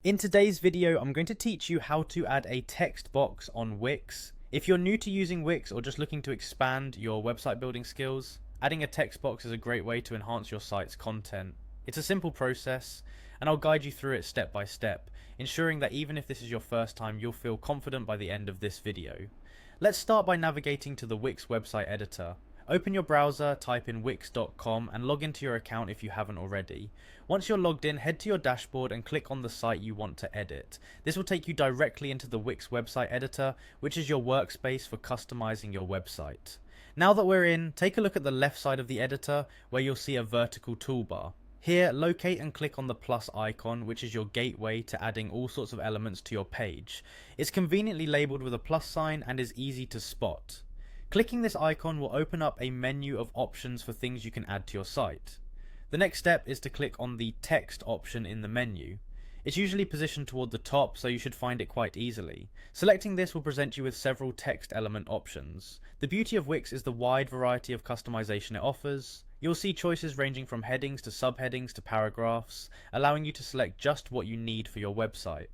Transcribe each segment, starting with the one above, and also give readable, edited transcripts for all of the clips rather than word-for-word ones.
In today's video, I'm going to teach you how to add a text box on Wix. If you're new to using Wix or just looking to expand your website building skills, adding a text box is a great way to enhance your site's content. It's a simple process, and I'll guide you through it step by step, ensuring that even if this is your first time, you'll feel confident by the end of this video. Let's start by navigating to the Wix website editor. Open your browser, type in wix.com and log into your account if you haven't already. Once you're logged in, head to your dashboard and click on the site you want to edit. This will take you directly into the Wix website editor, which is your workspace for customizing your website. Now that we're in, take a look at the left side of the editor where you'll see a vertical toolbar. Here, locate and click on the plus icon, which is your gateway to adding all sorts of elements to your page. It's conveniently labeled with a plus sign and is easy to spot. Clicking this icon will open up a menu of options for things you can add to your site. The next step is to click on the text option in the menu. It's usually positioned toward the top, so you should find it quite easily. Selecting this will present you with several text element options. The beauty of Wix is the wide variety of customization it offers. You'll see choices ranging from headings to subheadings to paragraphs, allowing you to select just what you need for your website.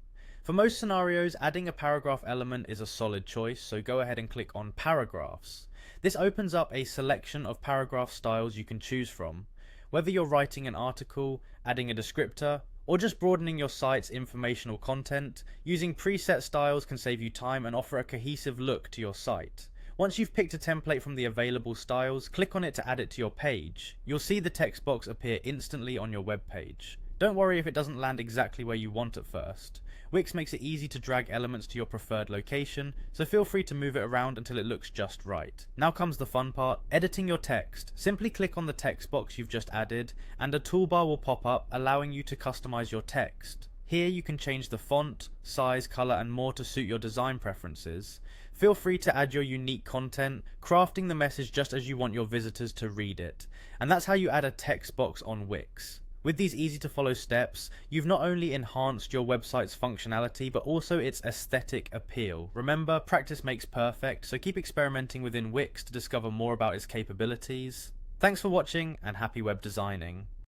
For most scenarios, adding a paragraph element is a solid choice, so go ahead and click on Paragraphs. This opens up a selection of paragraph styles you can choose from. Whether you're writing an article, adding a descriptor, or just broadening your site's informational content, using preset styles can save you time and offer a cohesive look to your site. Once you've picked a template from the available styles, click on it to add it to your page. You'll see the text box appear instantly on your web page. Don't worry if it doesn't land exactly where you want at first. Wix makes it easy to drag elements to your preferred location, so feel free to move it around until it looks just right. Now comes the fun part, editing your text. Simply click on the text box you've just added, and a toolbar will pop up allowing you to customize your text. Here you can change the font, size, color, and more to suit your design preferences. Feel free to add your unique content, crafting the message just as you want your visitors to read it. And that's how you add a text box on Wix. With these easy to follow steps, you've not only enhanced your website's functionality, but also its aesthetic appeal. Remember, practice makes perfect, so keep experimenting within Wix to discover more about its capabilities. Thanks for watching, and happy web designing.